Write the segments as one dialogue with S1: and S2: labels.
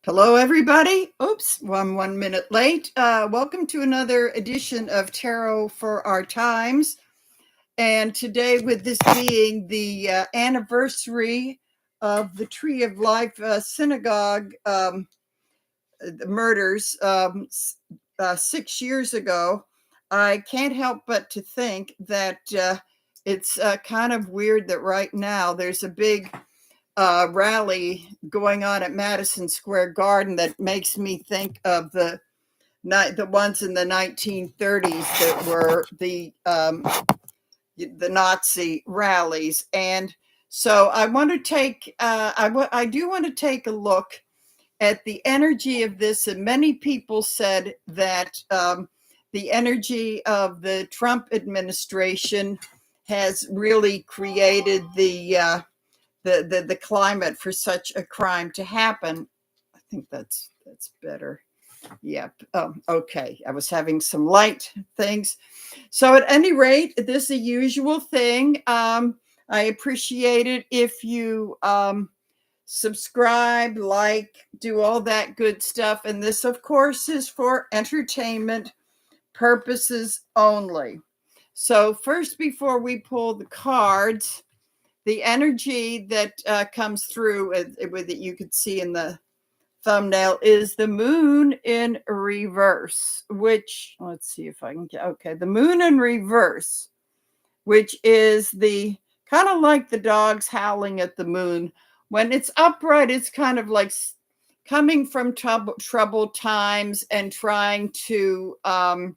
S1: Hello, everybody. Oops, I'm 1 minute late. Welcome to another edition of Tarot for Our Times. And today, with this being the anniversary of the Tree of Life Synagogue murders 6 years ago, I can't help but to think that it's kind of weird that right now there's a big rally going on at Madison Square Garden that makes me think of the ones in the 1930s that were the Nazi rallies. And so I want to take I do want to take a look at the energy of this. And many people said that the energy of the Trump administration has really created the climate for such a crime to happen. I think that's better. Yep. Okay. I was having some light things. So at any rate, this is a usual thing. I appreciate it if you subscribe, like, do all that good stuff. And this, of course, is for entertainment purposes only. So first, before we pull the cards, the energy that comes through with it, you could see in the thumbnail, is the moon in reverse, which, let's see if I can get, okay, the moon in reverse, which is the kind of like the dogs howling at the moon. When it's upright, it's kind of like coming from troubled times and trying to, going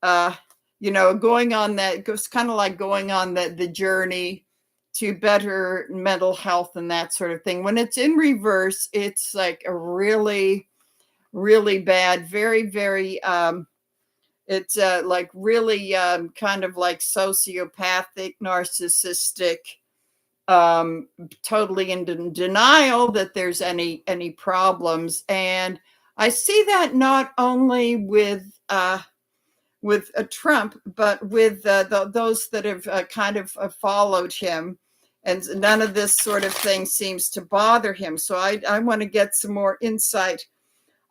S1: on that, it's kind of like going on the journey to better mental health and that sort of thing. When it's in reverse, it's like a really, really bad, very, very, it's like really kind of like sociopathic, narcissistic, totally in denial that there's any problems. And I see that not only with Trump, but with those that have kind of followed him, and none of this sort of thing seems to bother him. So I want to get some more insight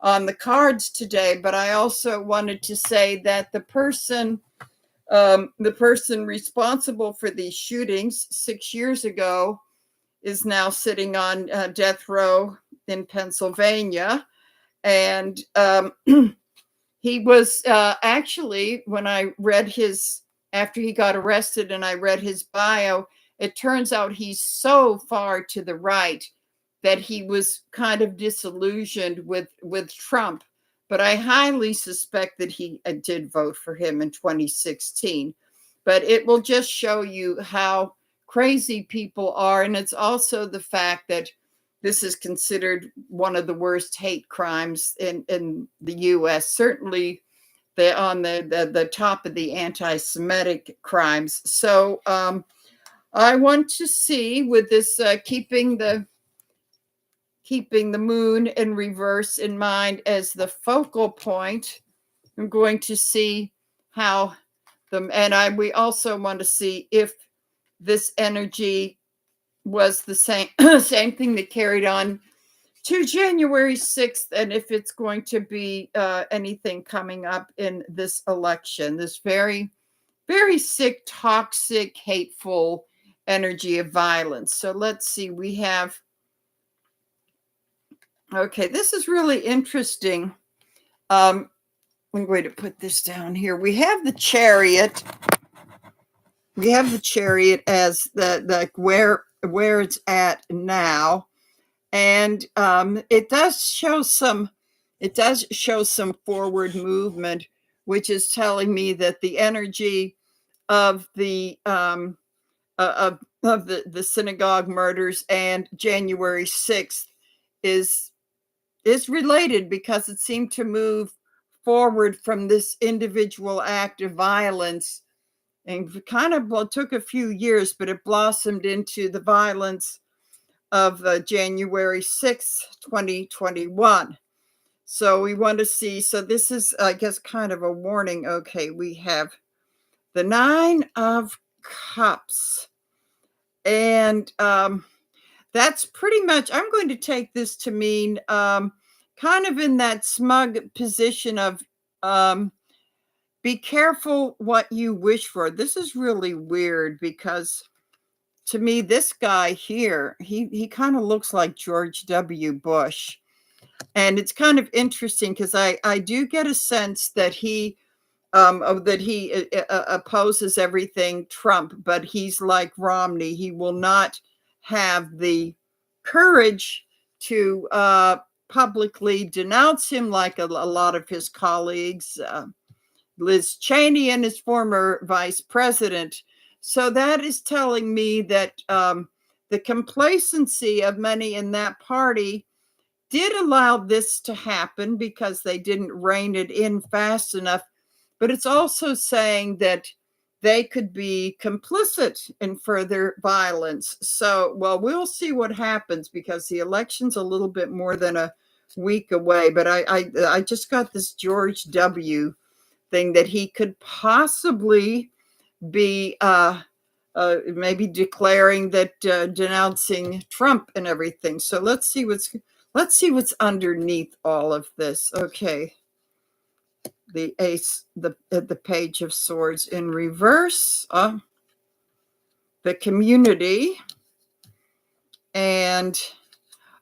S1: on the cards today, but I also wanted to say that the person responsible for these shootings 6 years ago is now sitting on death row in Pennsylvania. And he was actually, when I read after he got arrested and I read his bio, it turns out he's so far to the right that he was kind of disillusioned with Trump. But I highly suspect that he did vote for him in 2016. But it will just show you how crazy people are. And it's also the fact that this is considered one of the worst hate crimes in the U.S., certainly on the top of the anti-Semitic crimes. So I want to see, with this keeping the moon in reverse in mind as the focal point, I'm going to see how we also want to see if this energy was the same thing that carried on to January 6th, and if it's going to be anything coming up in this election, this very, very sick, toxic, hateful energy of violence. So let's see, we have, okay, this is really interesting. I'm going to put this down here. We have the Chariot. We have the Chariot as the where it's at now. And it does show some forward movement, which is telling me that the energy of the synagogue murders and January 6th is related, because it seemed to move forward from this individual act of violence, and kind of took a few years, but it blossomed into the violence of January 6th, 2021. So we want to see, so this is, I guess, kind of a warning. Okay, we have the 9 of Cups. And that's pretty much, I'm going to take this to mean kind of in that smug position of, um, be careful what you wish for. This is really weird because to me, this guy here, he kind of looks like George W. Bush. And it's kind of interesting because I do get a sense that he opposes everything Trump, but he's like Romney. He will not have the courage to publicly denounce him like a lot of his colleagues, Liz Cheney and his former vice president. So that is telling me that the complacency of many in that party did allow this to happen because they didn't rein it in fast enough. But it's also saying that they could be complicit in further violence. So, well, we'll see what happens because the election's a little bit more than a week away. But I just got this George W. thing that he could possibly be maybe declaring that denouncing Trump and everything. So let's see what's underneath all of this. Okay. The ace, the page of swords in reverse, the community, and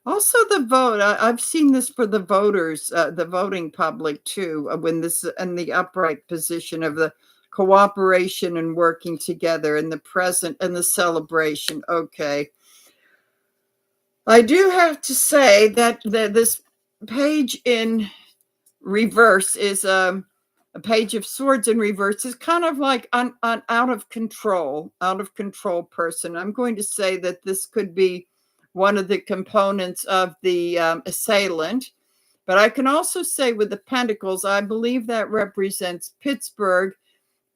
S1: also the vote. I've seen this for the voters, the voting public too, when this in the upright position of the cooperation and working together in the present and the celebration. Okay. I do have to say that this page in reverse is a page of swords in reverse is kind of like an out of control person. I'm going to say that this could be one of the components of the assailant. But I can also say with the pentacles, I believe that represents Pittsburgh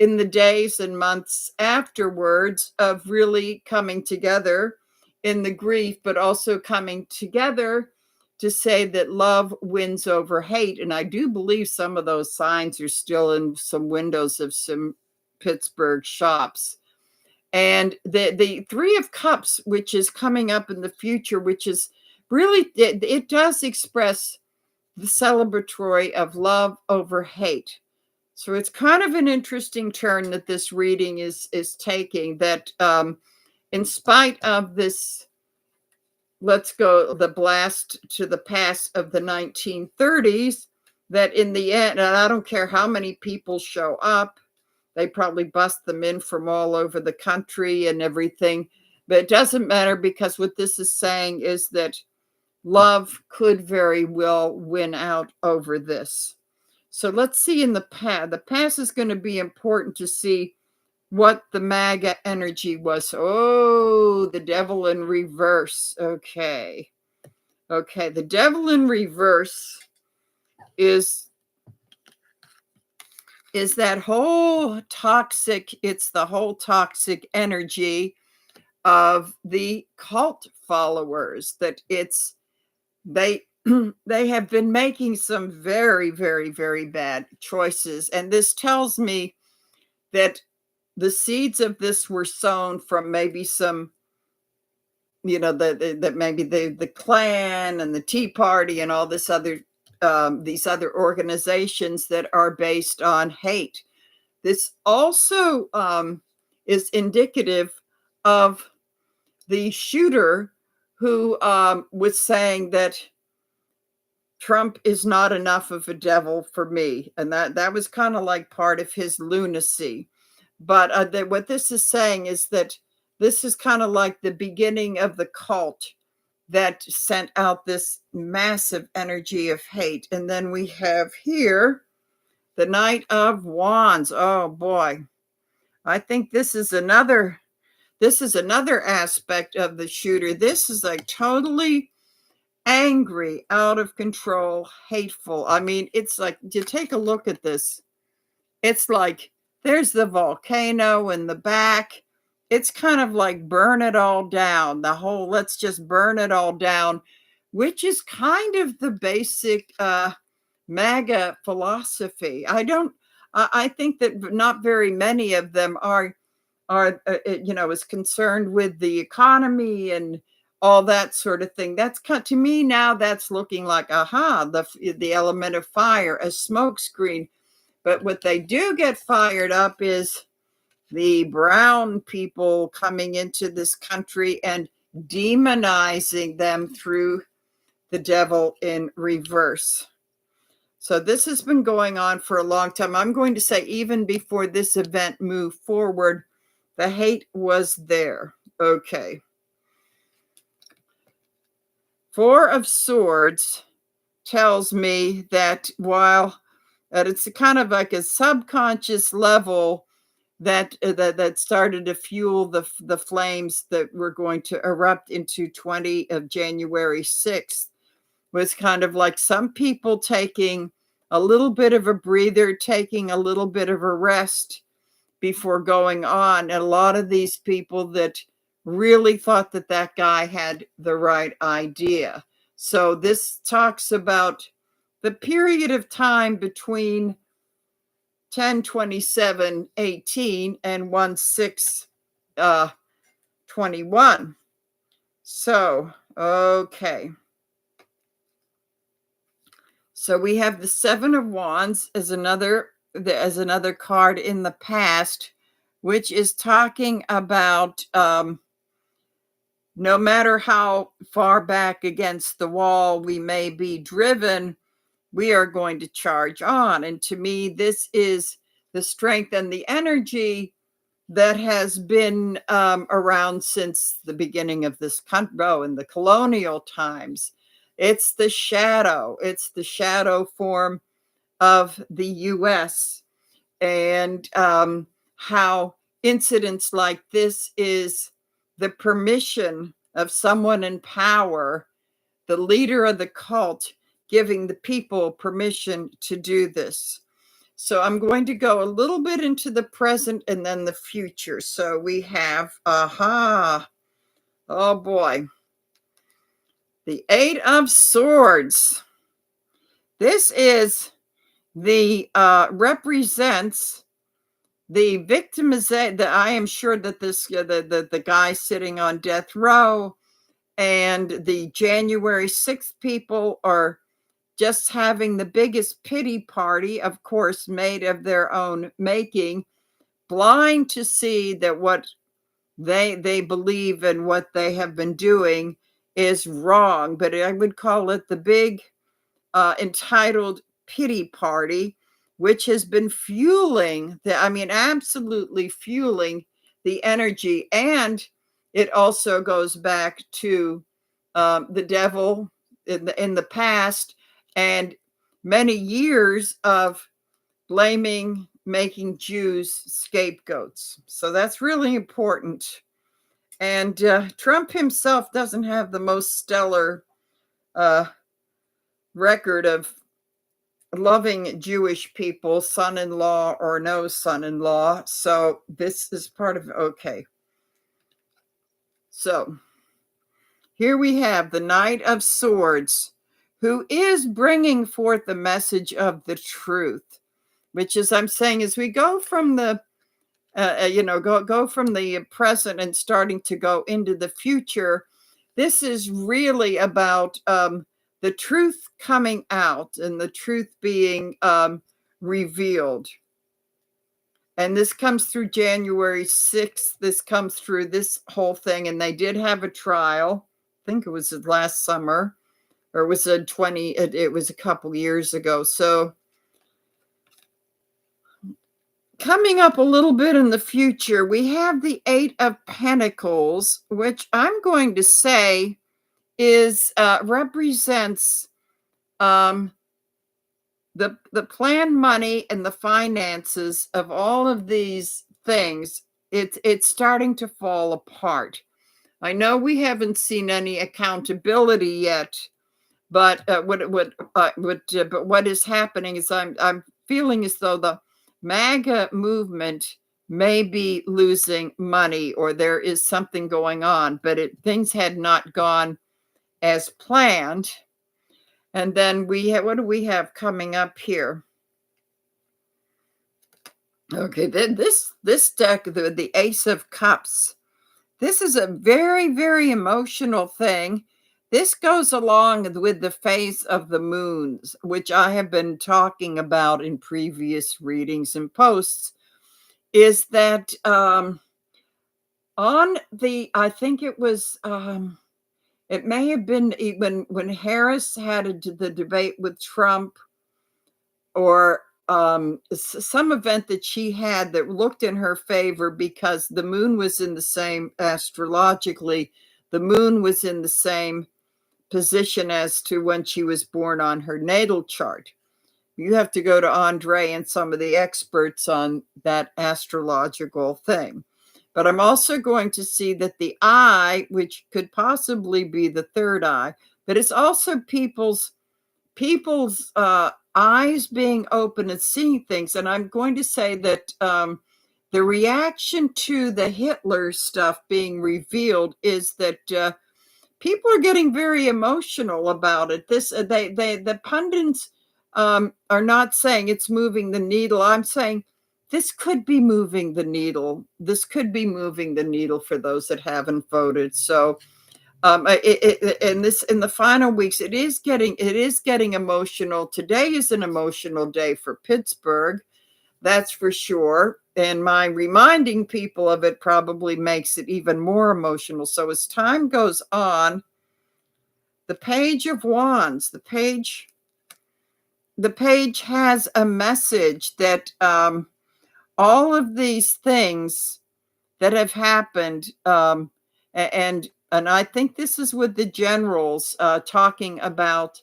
S1: in the days and months afterwards of really coming together in the grief, but also coming together to say that love wins over hate. And I do believe some of those signs are still in some windows of some Pittsburgh shops. And the Three of Cups, which is coming up in the future, which is really, it does express the celebratory of love over hate. So it's kind of an interesting turn that this reading is taking, that in spite of this, let's go the blast to the past of the 1930s, that in the end, and I don't care how many people show up, they probably bust them in from all over the country and everything, but it doesn't matter, because what this is saying is that love could very well win out over this. So let's see in the past. The past is going to be important to see what the MAGA energy was. Oh, the devil in reverse. Okay. The devil in reverse is that whole toxic, it's the whole toxic energy of the cult followers, that it's, they have been making some very, very, very bad choices. And this tells me that the seeds of this were sown from maybe some, that maybe the Klan and the Tea Party and all this other, these other organizations that are based on hate. This also is indicative of the shooter who was saying that Trump is not enough of a devil for me. And that was kind of like part of his lunacy. But what this is saying is that this is kind of like the beginning of the cult that sent out this massive energy of hate. And then we have here the Knight of Wands. Oh boy. I think this is another aspect of the shooter. This is like totally angry, out of control, hateful. I mean, it's like, you take a look at this. It's like there's the volcano in the back. It's kind of like burn it all down. The whole let's just burn it all down, which is kind of the basic MAGA philosophy. I think that not very many of them are is concerned with the economy and all that sort of thing. That's to me now, that's looking like, aha, the element of fire, a smoke screen. But what they do get fired up is the brown people coming into this country and demonizing them through the devil in reverse. So this has been going on for a long time. I'm going to say even before this event moved forward, the hate was there. Okay. Four of Swords tells me that while that it's kind of like a subconscious level that started to fuel the flames that were going to erupt into January 6th, was kind of like some people taking a little bit of a breather, taking a little bit of a rest before going on. And a lot of these people that really thought that that guy had the right idea. So this talks about the period of time between 10/27/18 and 1/6/21. So, okay. So we have the Seven of Wands as another card in the past, which is talking about no matter how far back against the wall we may be driven, we are going to charge on. And to me, this is the strength and the energy that has been around since the beginning of this country, in the colonial times. It's the shadow. It's the shadow form of the U.S. and how incidents like this is the permission of someone in power, the leader of the cult, giving the people permission to do this. So I'm going to go a little bit into the present and then the future. So we have, oh boy, the Eight of Swords. This is represents the victimization. I am sure that this the guy sitting on death row and the January 6th people are just having the biggest pity party, of course, made of their own making, blind to see that what they believe and what they have been doing is wrong. But I would call it the big entitled pity party, which has been fueling absolutely fueling the energy. And it also goes back to the devil in the past and many years of making Jews scapegoats. So that's really important. And Trump himself doesn't have the most stellar record of loving Jewish people, son-in-law or no son-in-law. So this is part of, okay. So here we have the Knight of Swords, who is bringing forth the message of the truth, which is, I'm saying, as we go from the, go from the present and starting to go into the future, this is really about the truth coming out and the truth being revealed. And this comes through January 6th. This comes through this whole thing. And they did have a trial. I think it was last summer, or it was it was a couple years ago. So coming up a little bit in the future, we have the Eight of Pentacles, which I'm going to say is represents the planned money and the finances of all of these things. It's starting to fall apart. I know we haven't seen any accountability yet, but what is happening is I'm feeling as though the MAGA movement may be losing money, or there is something going on, but things had not gone as planned. And then what do we have coming up here? Okay, this deck, the Ace of Cups. this is a very, very emotional thing. This goes along with the phase of the moons, which I have been talking about in previous readings and posts, is that on the, I think it was, it may have been even when Harris had the debate with Trump, or some event that she had that looked in her favor because the moon was in the same, astrologically, the moon was in the same position as to when she was born on her natal chart. You have to go to Andre and some of the experts on that astrological thing. But I'm also going to see that the eye, which could possibly be the third eye, but it's also people's eyes being open and seeing things. And I'm going to say that the reaction to the Hitler stuff being revealed is that people are getting very emotional about it. The pundits are not saying it's moving the needle. I'm saying this could be moving the needle. This could be moving the needle for those that haven't voted. So in the final weeks, it is getting emotional. Today is an emotional day for Pittsburgh, that's for sure. And my reminding people of it probably makes it even more emotional. So as time goes on, the Page of Wands, the page has a message that all of these things that have happened, and I think this is with the generals talking about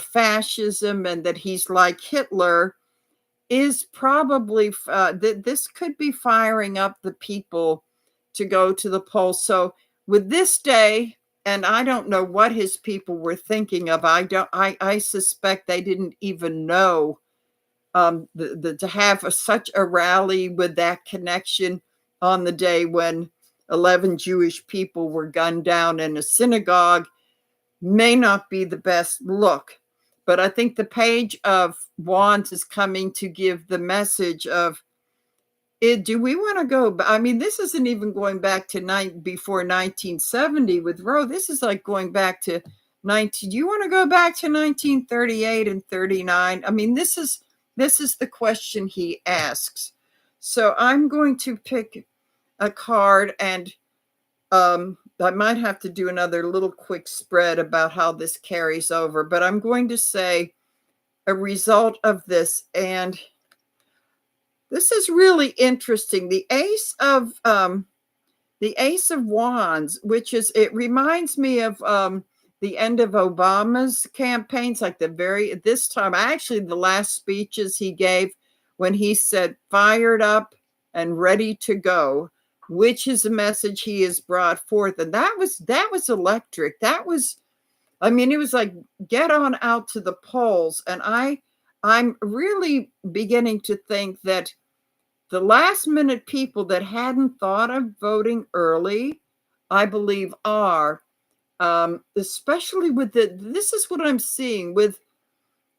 S1: fascism and that he's like Hitler, is probably this could be firing up the people to go to the polls. So with this day, and I don't know what his people were thinking of. I suspect they didn't even know to have such a rally with that connection on the day when 11 Jewish people were gunned down in a synagogue may not be the best look. But I think the Page of Wands is coming to give the message of, do we want to go? I mean, this isn't even going back to before 1970 with Roe. This is like going back to do you want to go back to 1938 and 39? I mean, this is the question he asks. So I'm going to pick a card, and I might have to do another little quick spread about how this carries over, but I'm going to say a result of this, and this is really interesting. The Ace of Wands, which is, it reminds me of the end of Obama's campaigns, like this time, actually the last speeches he gave when he said fired up and ready to go, which is a message he has brought forth. And that was electric. That was, I mean, it was like, get on out to the polls. And I'm really beginning to think that the last minute people that hadn't thought of voting early, I believe are, especially with this is what I'm seeing with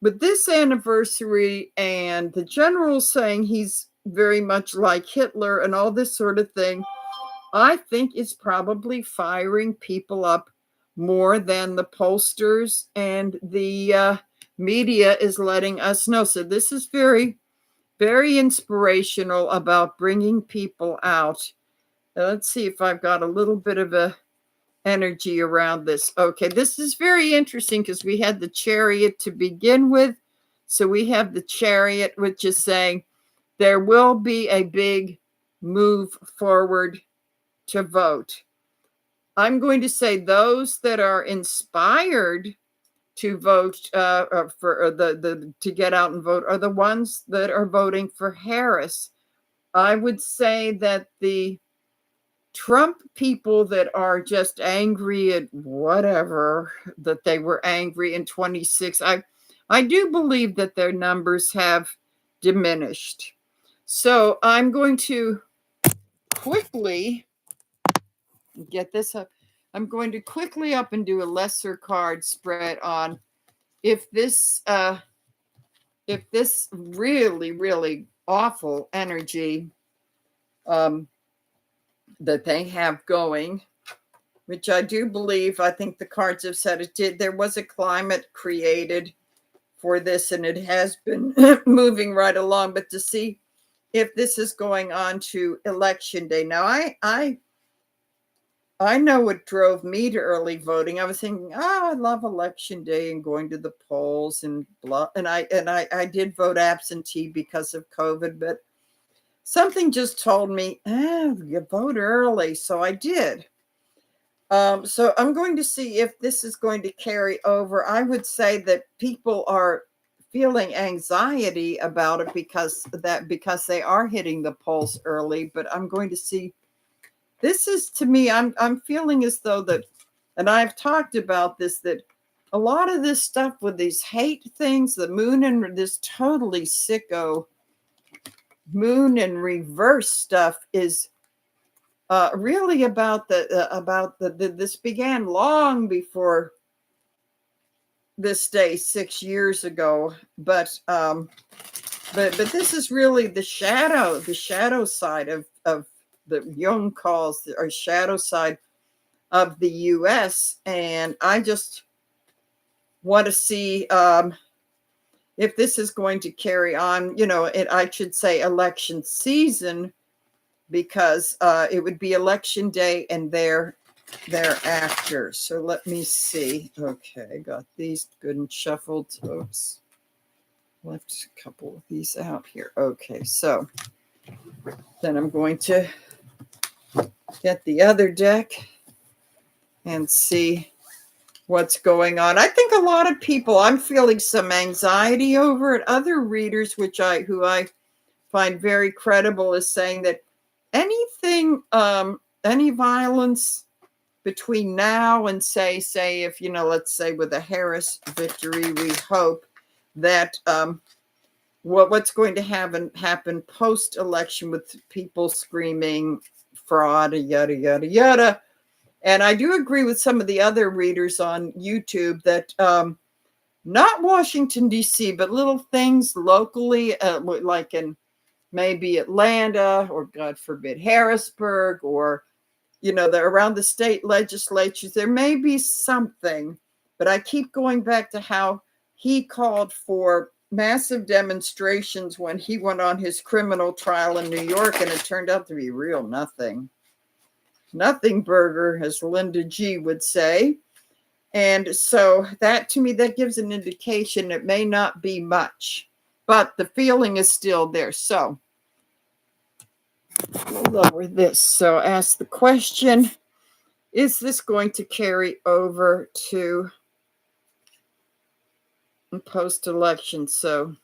S1: this anniversary and the general saying he's very much like Hitler and all this sort of thing. I think it's probably firing people up more than the pollsters and the media is letting us know. So this is very, very inspirational about bringing people out. Let's see if I've got a little bit of a energy around this. Okay, this is very interesting because we had the Chariot to begin with. So we have the Chariot, which is saying there will be a big move forward to vote. I'm going to say those that are inspired to vote for to get out and vote are the ones that are voting for Harris. I would say that the Trump people that are just angry at whatever, that they were angry in 26, I do believe that their numbers have diminished. So I'm going to quickly get this up. I'm going to quickly up and do a lesser card spread on if this really, really awful energy that they have going, which I do believe, I think the cards have said it did. There was a climate created for this, and it has been moving right along. But to see if this is going on to election day. Now, I know what drove me to early voting. I was thinking, oh, I love election day and going to the polls and blah. And I did vote absentee because of COVID, but something just told me, you vote early. So I did. So I'm going to see if this is going to carry over. I would say that people are feeling anxiety about it because they are hitting the polls early. But I'm going to see. This is, to me, I'm feeling as though that, and I've talked about this, that a lot of this stuff with these hate things, the moon and this totally sicko moon and reverse stuff is really about this began long before this day 6 years ago, but this is really the shadow side of the Jung calls or shadow side of the U.S. And I just want to see if this is going to carry on. I should say election season, because it would be election day and thereafter. So let me see. Okay, got these good and shuffled. Oops, left a couple of these out here. Okay, so then I'm going to get the other deck and see what's going on. I think a lot of people, I'm feeling some anxiety over it. Other readers, who I find very credible, is saying that anything, any violence between now and say if, let's say with a Harris victory, we hope that what's going to happen post-election with people screaming fraud, yada, yada, yada. And I do agree with some of the other readers on YouTube that not Washington, D.C., but little things locally, like in maybe Atlanta or, God forbid, Harrisburg, or, around the state legislatures, there may be something. But I keep going back to how he called for massive demonstrations when he went on his criminal trial in New York, and it turned out to be real nothing. Nothing burger, as Linda G would say. And so that, to me, that gives an indication it may not be much, but the feeling is still there. So we'll lower this. So ask the question, is this going to carry over to post-election? So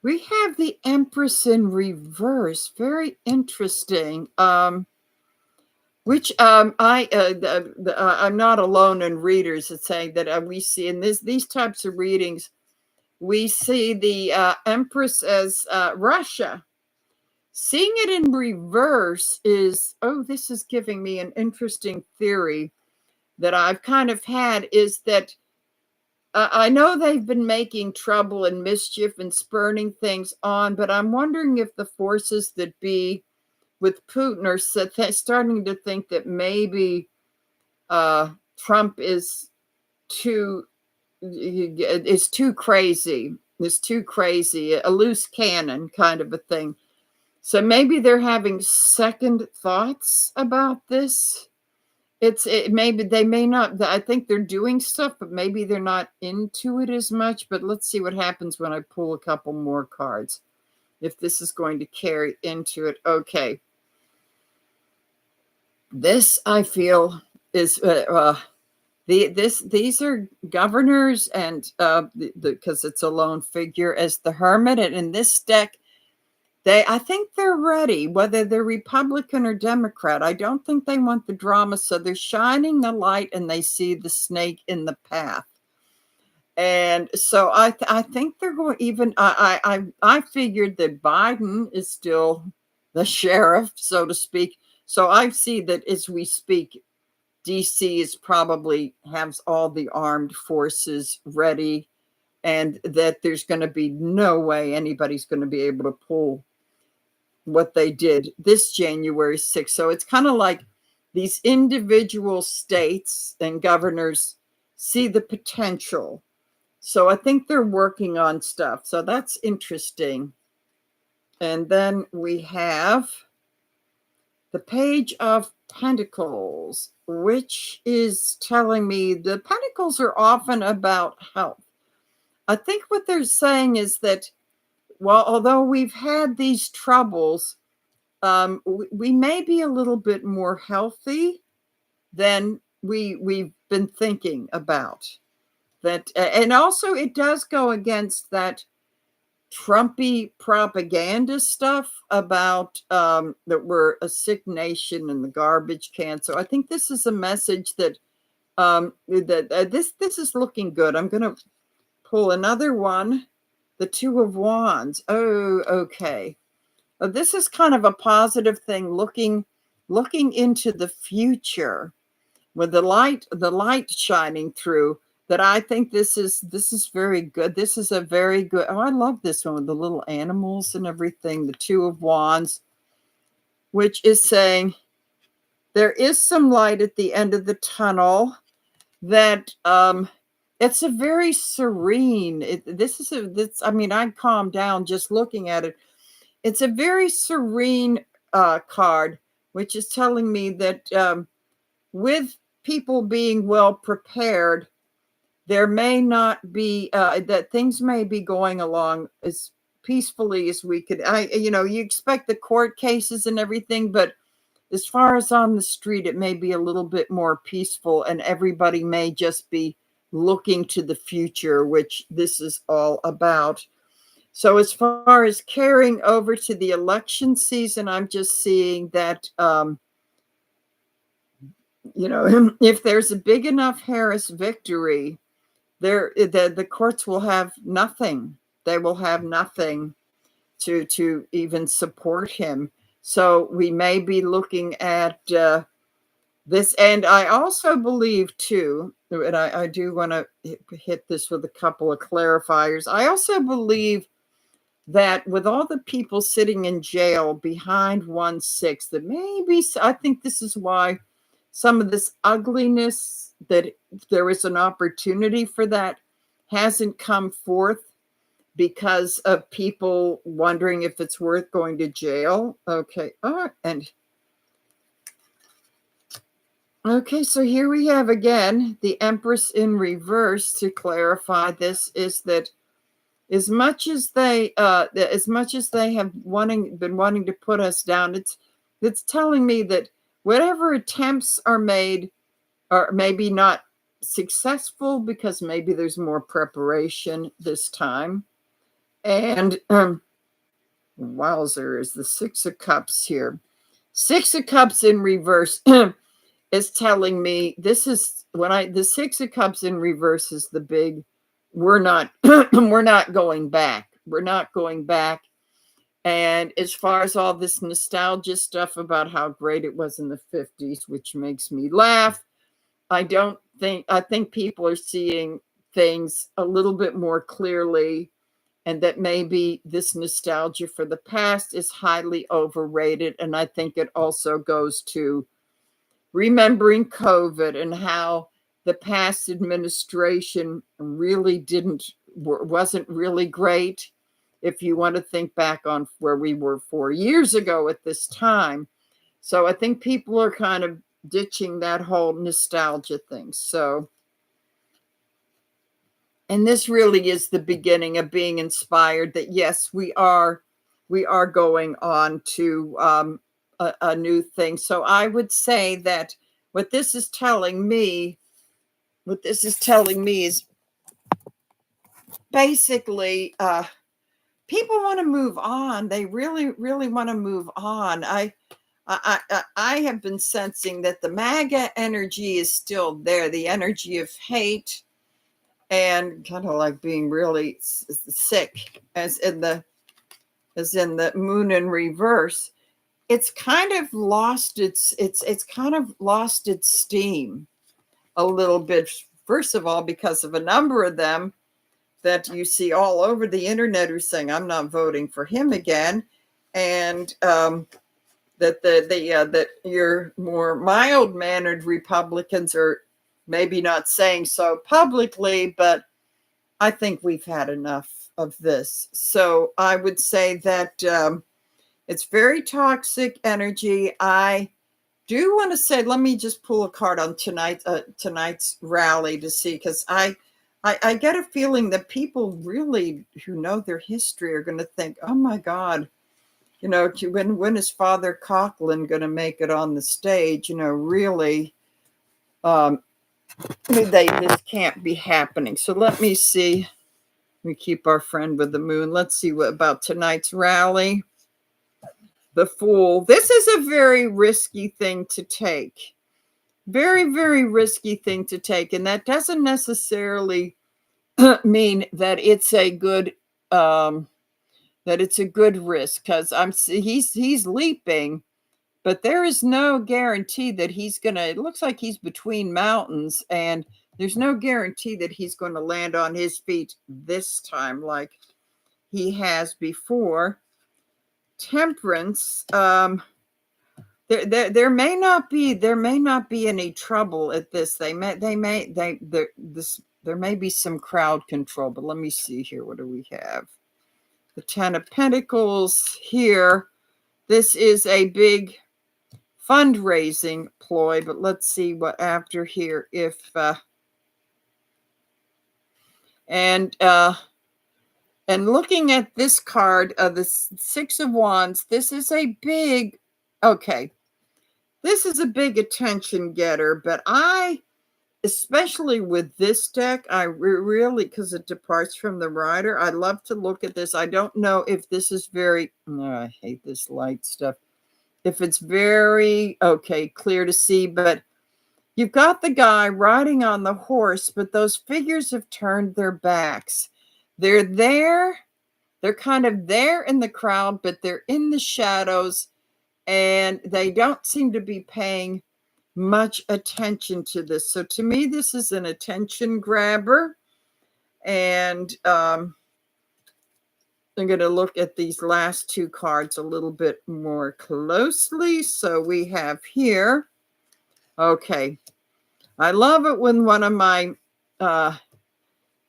S1: we have the Empress in reverse. Very interesting. Which I'm not alone in readers that saying that we see in these types of readings, we see the Empress as Russia. Seeing it in reverse is, this is giving me an interesting theory that I've kind of had, is that I know they've been making trouble and mischief and spurning things on, but I'm wondering if the forces that be with Putin are starting to think that maybe Trump is too crazy, a loose cannon kind of a thing. So maybe they're having second thoughts about this. Maybe they may not. I think they're doing stuff, but maybe they're not into it as much. But let's see what happens when I pull a couple more cards, if this is going to carry into it. Okay. This, I feel, is these are governors, and because it's a lone figure as the Hermit, and in this deck, I think they're ready, whether they're Republican or Democrat. I don't think they want the drama, so they're shining the light, and they see the snake in the path. And so I think they're going. Even I figured that Biden is still the sheriff, so to speak. So I see that as we speak, DC is probably has all the armed forces ready, and that there's going to be no way anybody's going to be able to pull what they did this January 6th. So it's kind of like these individual states and governors see the potential. So I think they're working on stuff. So that's interesting. And then we have the Page of Pentacles, which is telling me the Pentacles are often about health. I think what they're saying is that, well, although we've had these troubles, we may be a little bit more healthy than we've been thinking about. That, and also it does go against that Trumpy propaganda stuff about that we're a sick nation and the garbage can. So I think this is a message that this is looking good. I'm going to pull another one, the Two of Wands. Oh, okay. This is kind of a positive thing, looking into the future with the light shining through. That I think this is very good. This is a very good. Oh, I love this one with the little animals and everything. The Two of Wands, which is saying there is some light at the end of the tunnel. That it's a very serene. I mean, I calm down just looking at it. It's a very serene card, which is telling me that with people being well prepared, there may not be that things may be going along as peacefully as we could. You expect the court cases and everything, but as far as on the street, it may be a little bit more peaceful, and everybody may just be looking to the future, which this is all about. So as far as carrying over to the election season, I'm just seeing that, if there's a big enough Harris victory, the courts will have nothing. They will have nothing to even support him. So we may be looking at this. And I also believe too, and I do want to hit this with a couple of clarifiers. I also believe that with all the people sitting in jail behind 1/6, that maybe, I think this is why some of this ugliness, that there is an opportunity for that, hasn't come forth because of people wondering if it's worth going to jail. Okay. Okay, so here we have again the Empress in reverse. To clarify this, is that as much as they have been wanting to put us down, it's telling me that whatever attempts are made are maybe not successful because maybe there's more preparation this time. And wowzer, is the Six of Cups here. Six of Cups in reverse is telling me this is the Six of Cups in reverse is the big, we're not we're not going back. We're not going back. And as far as all this nostalgia stuff about how great it was in the 50s, which makes me laugh, I think people are seeing things a little bit more clearly, and that maybe this nostalgia for the past is highly overrated. And I think it also goes to remembering COVID and how the past administration really wasn't really great. If you want to think back on where we were 4 years ago at this time. So I think people are kind of ditching that whole nostalgia thing. So, and this really is the beginning of being inspired that yes, we are going on to a new thing. So I would say that what this is telling me is basically people want to move on. They really, really want to move on. I have been sensing that the MAGA energy is still there, the energy of hate and kind of like being really sick, as in the moon in reverse. It's kind of lost its steam a little bit. First of all, because of a number of them that you see all over the internet who are saying, I'm not voting for him again. and that your more mild-mannered Republicans are maybe not saying so publicly, but I think we've had enough of this. So I would say that it's very toxic energy. I do want to say, let me just pull a card on tonight's rally to see, because I get a feeling that people really who know their history are going to think, oh my God, when is Father Coughlin going to make it on the stage? Really, this can't be happening. So let me see. We keep our friend with the moon. Let's see what about tonight's rally. The Fool. This is a very risky thing to take. Very, very risky thing to take. And that doesn't necessarily mean that it's a good risk, because he's leaping, but there is no guarantee that he's gonna. It looks like he's between mountains, and there's no guarantee that he's going to land on his feet this time like he has before. Temperance. There may not be any trouble at this. There may be some crowd control, but let me see here. What do we have? The 10 of Pentacles here. This is a big fundraising ploy, but let's see what after here. If and looking at this card, the 6 of Wands, this is a big, okay, this is a big attention getter, but especially with this deck, I really, because it departs from the rider, I love to look at this. I don't know if this is very, I hate this light stuff. If it's very, okay, clear to see, but you've got the guy riding on the horse, but those figures have turned their backs. They're there. They're kind of there in the crowd, but they're in the shadows, and they don't seem to be paying much attention to this. So to me, this is an attention grabber. And I'm going to look at these last two cards a little bit more closely. So we have here, okay, I love it when one of my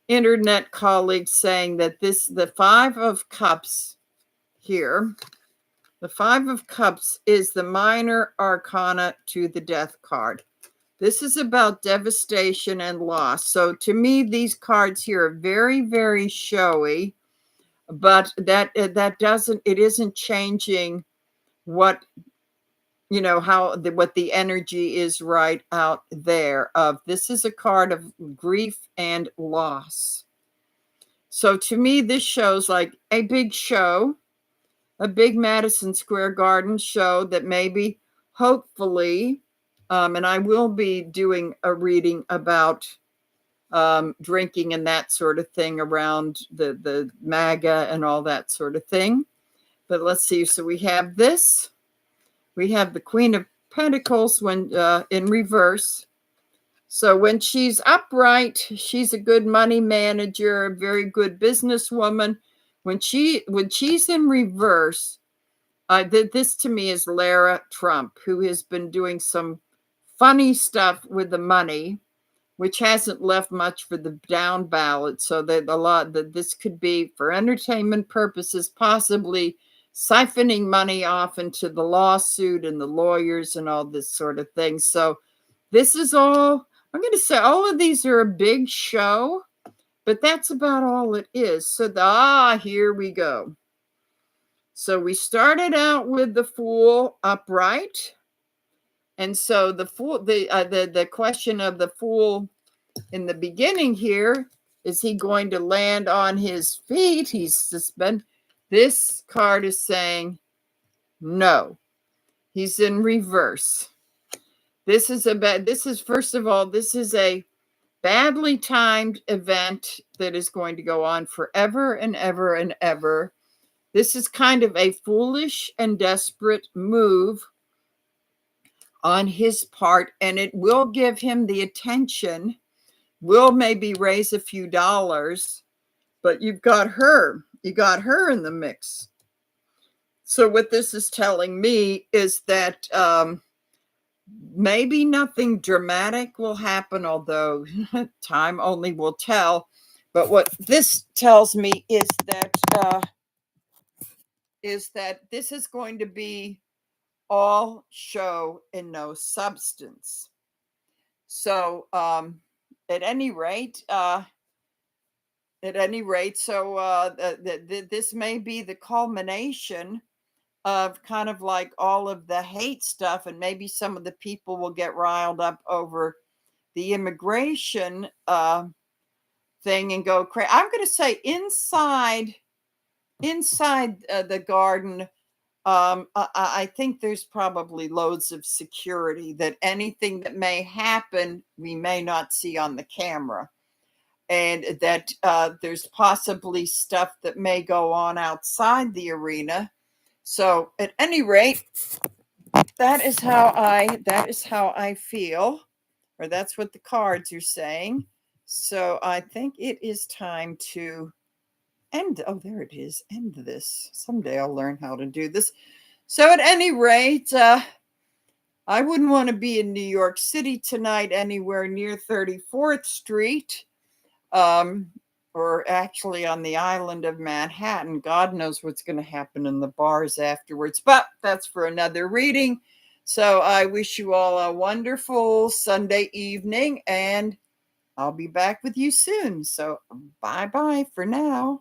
S1: internet colleagues saying that the 5 of Cups here, the 5 of Cups is the minor arcana to the Death card. This is about devastation and loss. So to me, these cards here are very, very showy, but that it isn't changing what, what the energy is right out there of. This is a card of grief and loss. So to me, this shows like a big show, a big Madison Square Garden show that maybe, hopefully, and I will be doing a reading about drinking and that sort of thing around the maga and all that sort of thing. But let's see. So we have this. We have the Queen of Pentacles when in reverse. So when she's upright, she's a good money manager, a very good businesswoman. When she's in reverse, this to me is Lara Trump, who has been doing some funny stuff with the money, which hasn't left much for the down ballot. So that this could be for entertainment purposes, possibly siphoning money off into the lawsuit and the lawyers and all this sort of thing. So this is all, I'm going to say all of these are a big show, but that's about all it is. So here we go. So we started out with the Fool upright. And so the Fool, the question of the Fool in the beginning here, is he going to land on his feet? He's suspended. This card is saying no. He's in reverse. This is first of all, this is a badly timed event that is going to go on forever and ever and ever. This is kind of a foolish and desperate move on his part, and it will give him the attention, will maybe raise a few dollars, but you got her in the mix. So what this is telling me is that maybe nothing dramatic will happen, although time only will tell. But what this tells me is that this is going to be all show and no substance. So at any rate, so this may be the culmination of kind of like all of the hate stuff, and maybe some of the people will get riled up over the immigration thing and go crazy. I'm going to say inside the garden, I think there's probably loads of security, that anything that may happen we may not see on the camera, and that there's possibly stuff that may go on outside the arena. So at any rate, that is how I feel, or that's what the cards are saying. So I think it is time to end. Oh, there it is. End this. Someday I'll learn how to do this. So at any rate, I wouldn't want to be in New York City tonight anywhere near 34th Street. Or actually on the island of Manhattan. God knows what's going to happen in the bars afterwards, but that's for another reading. So I wish you all a wonderful Sunday evening, and I'll be back with you soon. So bye-bye for now.